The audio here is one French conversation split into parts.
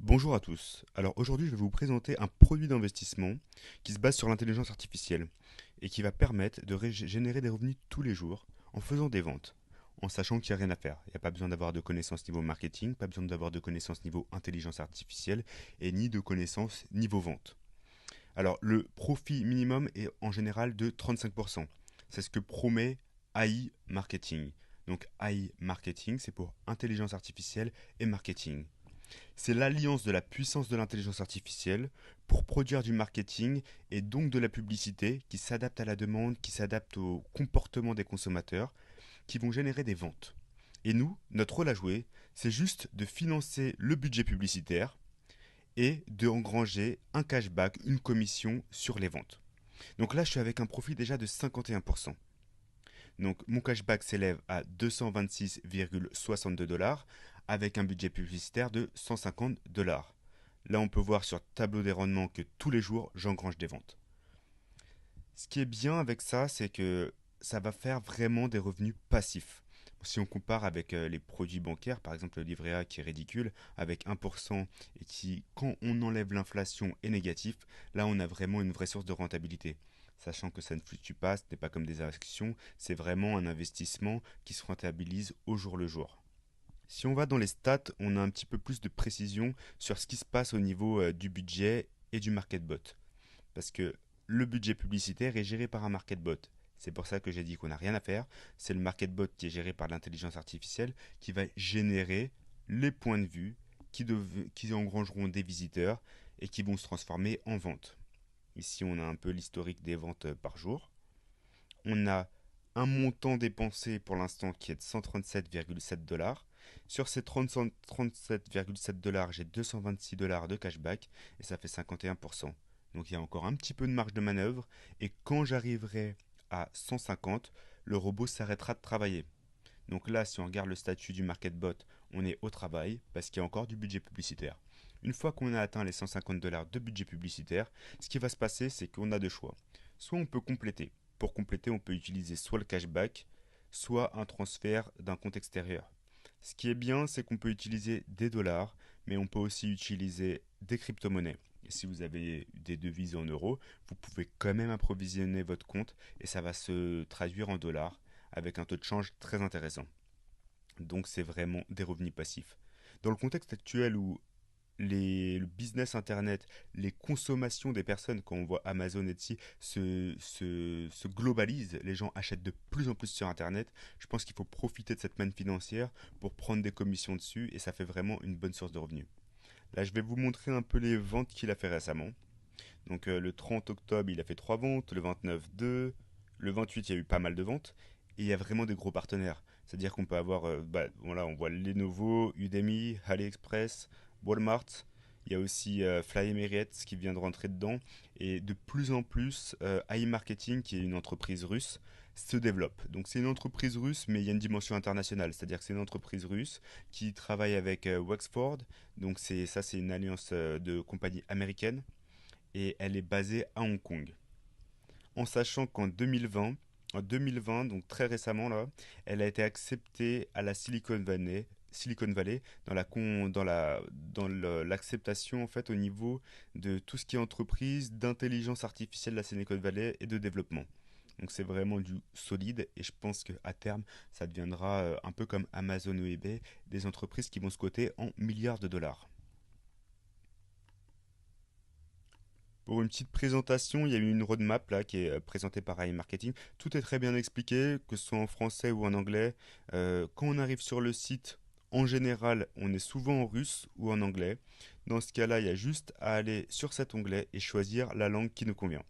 Bonjour à tous. Alors aujourd'hui, je vais vous présenter un produit d'investissement qui se base sur l'intelligence artificielle et qui va permettre de générer des revenus tous les jours en faisant des ventes, en sachant qu'il n'y a rien à faire. Il n'y a pas besoin d'avoir de connaissances niveau marketing, pas besoin d'avoir de connaissances niveau intelligence artificielle et ni de connaissances niveau vente. Alors le profit minimum est en général de 35%. C'est ce que promet AI Marketing. Donc AI Marketing, c'est pour intelligence artificielle et marketing. C'est l'alliance de la puissance de l'intelligence artificielle pour produire du marketing et donc de la publicité qui s'adapte à la demande, qui s'adapte au comportement des consommateurs, qui vont générer des ventes. Et nous, notre rôle à jouer, c'est juste de financer le budget publicitaire et de engranger un cashback, une commission sur les ventes. Donc là, je suis avec un profit déjà de 51%. Donc mon cashback s'élève à 226,62 dollars avec un budget publicitaire de 150 dollars. Là, on peut voir sur tableau des rendements que tous les jours, j'engrange des ventes. Ce qui est bien avec ça, c'est que ça va faire vraiment des revenus passifs. Si on compare avec les produits bancaires, par exemple le livret A qui est ridicule, avec 1% et qui, quand on enlève l'inflation, est négatif, là on a vraiment une vraie source de rentabilité. Sachant que ça ne fluctue pas, ce n'est pas comme des actions, c'est vraiment un investissement qui se rentabilise au jour le jour. Si on va dans les stats, on a un petit peu plus de précision sur ce qui se passe au niveau du budget et du market bot. Parce que le budget publicitaire est géré par un market bot. C'est pour ça que j'ai dit qu'on n'a rien à faire. C'est le market bot qui est géré par l'intelligence artificielle qui va générer les points de vue qui engrangeront des visiteurs et qui vont se transformer en ventes. Ici, on a un peu l'historique des ventes par jour. On a un montant dépensé pour l'instant qui est de 137,7 dollars. Sur ces 37,7 dollars, j'ai 226 dollars de cashback et ça fait 51%. Donc il y a encore un petit peu de marge de manœuvre et quand j'arriverai à 150, le robot s'arrêtera de travailler. Donc là, si on regarde le statut du market bot, on est au travail parce qu'il y a encore du budget publicitaire. Une fois qu'on a atteint les 150 dollars de budget publicitaire, ce qui va se passer, c'est qu'on a deux choix. Soit on peut compléter. Pour compléter, on peut utiliser soit le cashback, soit un transfert d'un compte extérieur. Ce qui est bien, c'est qu'on peut utiliser des dollars, mais on peut aussi utiliser des crypto-monnaies. Et si vous avez des devises en euros, vous pouvez quand même approvisionner votre compte et ça va se traduire en dollars avec un taux de change très intéressant. Donc c'est vraiment des revenus passifs. Dans le contexte actuel où le business internet, les consommations des personnes, quand on voit Amazon et Etsy, se globalisent, les gens achètent de plus en plus sur internet, je pense qu'il faut profiter de cette manne financière pour prendre des commissions dessus et ça fait vraiment une bonne source de revenus. Là, je vais vous montrer un peu les ventes qu'il a fait récemment. Donc le 30 octobre, il a fait 3 ventes, le 29, 2, le 28, il y a eu pas mal de ventes, et il y a vraiment des gros partenaires. C'est-à-dire qu'on peut avoir, voilà, on voit Lenovo, Udemy, AliExpress, Walmart, il y a aussi Fly Emirates qui vient de rentrer dedans, et de plus en plus, iMarketing, qui est une entreprise russe, se développe. Donc c'est une entreprise russe, mais il y a une dimension internationale, c'est-à-dire que c'est une entreprise russe qui travaille avec Wexford, donc c'est une alliance de compagnies américaines et elle est basée à Hong Kong. En sachant qu'en 2020, donc très récemment là, elle a été acceptée à la Silicon Valley dans l'acceptation en fait au niveau de tout ce qui est entreprise d'intelligence artificielle de la Silicon Valley et de développement. Donc c'est vraiment du solide et je pense qu'à terme ça deviendra un peu comme Amazon ou eBay, des entreprises qui vont se coter en milliards de dollars. Pour une petite présentation, il y a eu une roadmap là qui est présentée par iMarketing. Tout est très bien expliqué, que ce soit en français ou en anglais. Quand on arrive sur le site, en général, on est souvent en russe ou en anglais. Dans ce cas-là, il y a juste à aller sur cet onglet et choisir la langue qui nous convient.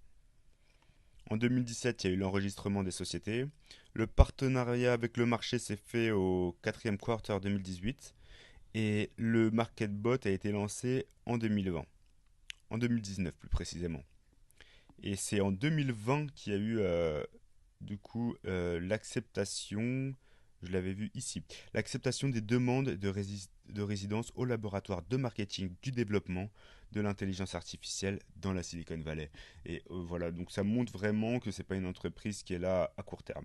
En 2017, il y a eu l'enregistrement des sociétés. Le partenariat avec le marché s'est fait au quatrième quarter 2018 et le market bot a été lancé en 2020, en 2019 plus précisément. Et c'est en 2020 qu'il y a eu du coup l'acceptation, je l'avais vu ici, l'acceptation des demandes de résidence au laboratoire de marketing du développement de l'intelligence artificielle dans la Silicon Valley. Et voilà, donc ça montre vraiment que c'est pas une entreprise qui est là à court terme.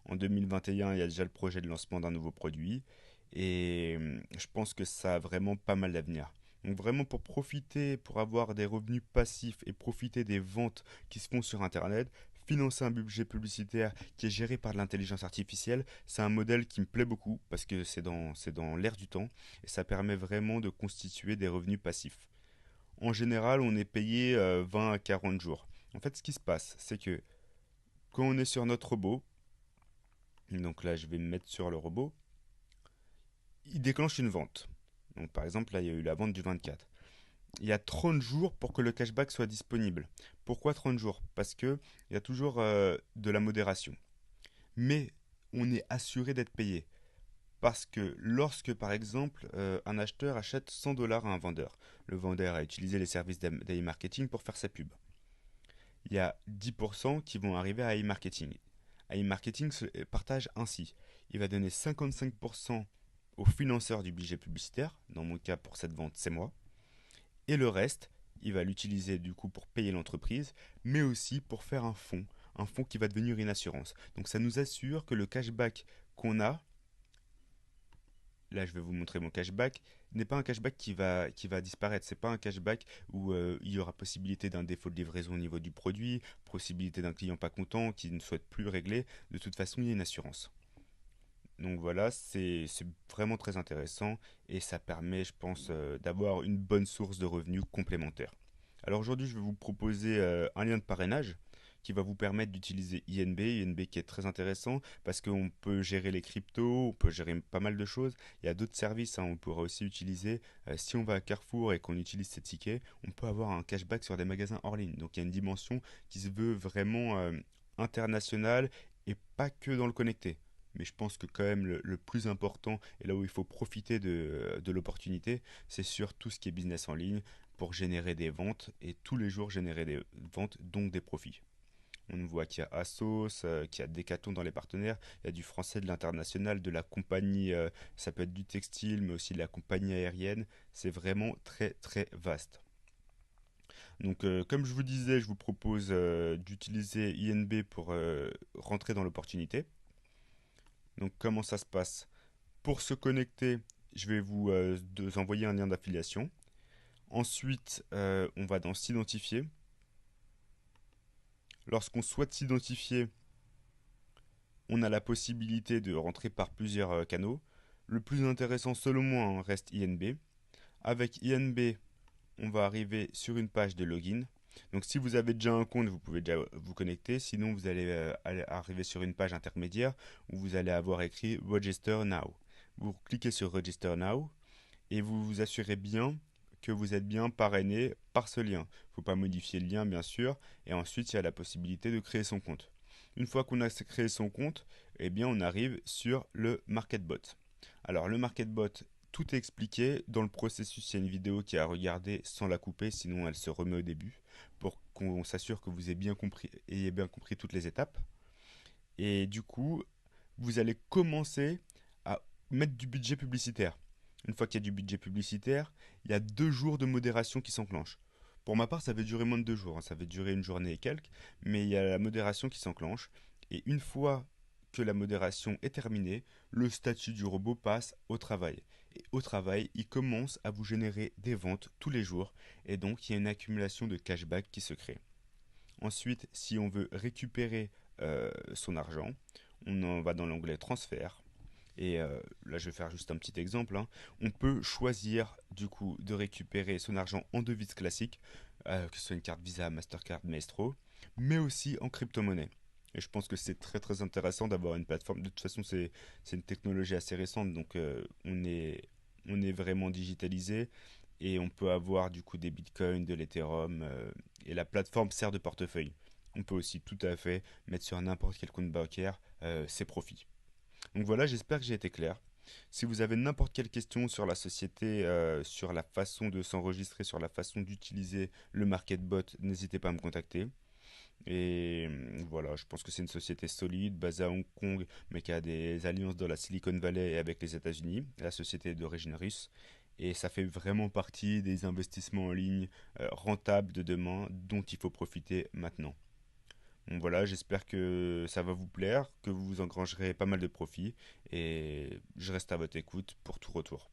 En 2021, il y a déjà le projet de lancement d'un nouveau produit et je pense que ça a vraiment pas mal d'avenir. Donc vraiment pour profiter, pour avoir des revenus passifs et profiter des ventes qui se font sur Internet, financer un budget publicitaire qui est géré par de l'intelligence artificielle, c'est un modèle qui me plaît beaucoup parce que c'est dans l'air du temps et ça permet vraiment de constituer des revenus passifs. En général, on est payé 20 à 40 jours. En fait, ce qui se passe, c'est que quand on est sur notre robot, donc là je vais me mettre sur le robot, il déclenche une vente. Donc par exemple, là il y a eu la vente du 24. Il y a 30 jours pour que le cashback soit disponible. Pourquoi 30 jours? Parce que il y a toujours de la modération. Mais on est assuré d'être payé. Parce que lorsque, par exemple, un acheteur achète 100 dollars à un vendeur, le vendeur a utilisé les services d'e-marketing pour faire sa pub. Il y a 10% qui vont arriver à e-marketing. E-marketing se partage ainsi. Il va donner 55% au financeur du budget publicitaire, dans mon cas pour cette vente c'est moi, et le reste, il va l'utiliser du coup pour payer l'entreprise, mais aussi pour faire un fonds qui va devenir une assurance. Donc ça nous assure que le cashback qu'on a, là je vais vous montrer mon cashback, n'est pas un cashback qui va disparaître. C'est pas un cashback où il y aura possibilité d'un défaut de livraison au niveau du produit, possibilité d'un client pas content qui ne souhaite plus régler. De toute façon, il y a une assurance. Donc voilà, c'est vraiment très intéressant et ça permet, je pense, d'avoir une bonne source de revenus complémentaires. Alors aujourd'hui, je vais vous proposer un lien de parrainage qui va vous permettre d'utiliser INB, INB qui est très intéressant parce qu'on peut gérer les cryptos, on peut gérer pas mal de choses. Il y a d'autres services, hein, on pourra aussi utiliser. Si on va à Carrefour et qu'on utilise ces tickets, on peut avoir un cashback sur des magasins hors ligne. Donc il y a une dimension qui se veut vraiment internationale et pas que dans le connecté. Mais je pense que quand même le plus important et là où il faut profiter de l'opportunité, c'est sur tout ce qui est business en ligne pour générer des ventes et tous les jours générer des ventes, donc des profits. On voit qu'il y a Asos, qu'il y a Decathlon dans les partenaires, il y a du français, de l'international, de la compagnie, ça peut être du textile, mais aussi de la compagnie aérienne. C'est vraiment très très vaste. Donc comme je vous disais, je vous propose d'utiliser INB pour rentrer dans l'opportunité. Donc comment ça se passe? Pour se connecter, je vais vous envoyer un lien d'affiliation. Ensuite, on va dans s'identifier. Lorsqu'on souhaite s'identifier, on a la possibilité de rentrer par plusieurs canaux. Le plus intéressant selon moi hein, reste INB. Avec INB, on va arriver sur une page de login. Donc si vous avez déjà un compte, vous pouvez déjà vous connecter. Sinon, vous allez arriver sur une page intermédiaire où vous allez avoir écrit Register Now. Vous cliquez sur Register Now et vous vous assurez bien que vous êtes bien parrainé par ce lien. Il ne faut pas modifier le lien bien sûr et ensuite il y a la possibilité de créer son compte. Une fois qu'on a créé son compte, eh bien on arrive sur le MarketBot. Alors le MarketBot, tout est expliqué dans le processus, il y a une vidéo qui est à regarder sans la couper sinon elle se remet au début pour qu'on s'assure que vous ayez bien compris toutes les étapes. Et du coup, vous allez commencer à mettre du budget publicitaire. Une fois qu'il y a du budget publicitaire, il y a 2 jours de modération qui s'enclenchent. Pour ma part, ça va durer moins de 2 jours, hein, ça va durer une journée et quelques, mais il y a la modération qui s'enclenche. Et une fois que la modération est terminée, le statut du robot passe au travail. Et au travail, il commence à vous générer des ventes tous les jours, et donc il y a une accumulation de cashback qui se crée. Ensuite, si on veut récupérer son argent, on en va dans l'onglet transfert. Et là, je vais faire juste un petit exemple, hein. On peut choisir du coup de récupérer son argent en devise classique, que ce soit une carte Visa, Mastercard, Maestro, mais aussi en crypto-monnaie. Et je pense que c'est très très intéressant d'avoir une plateforme. De toute façon, c'est une technologie assez récente, donc on est vraiment digitalisé et on peut avoir du coup des bitcoins, de l'Ethereum, et la plateforme sert de portefeuille. On peut aussi tout à fait mettre sur n'importe quel compte bancaire ses profits. Donc voilà, j'espère que j'ai été clair. Si vous avez n'importe quelle question sur la société, sur la façon de s'enregistrer, sur la façon d'utiliser le MarketBot, n'hésitez pas à me contacter. Et voilà, je pense que c'est une société solide, basée à Hong Kong, mais qui a des alliances dans la Silicon Valley et avec les États-Unis. La société est d'origine russe. Et ça fait vraiment partie des investissements en ligne rentables de demain dont il faut profiter maintenant. Bon voilà, j'espère que ça va vous plaire, que vous engrangerez pas mal de profits et je reste à votre écoute pour tout retour.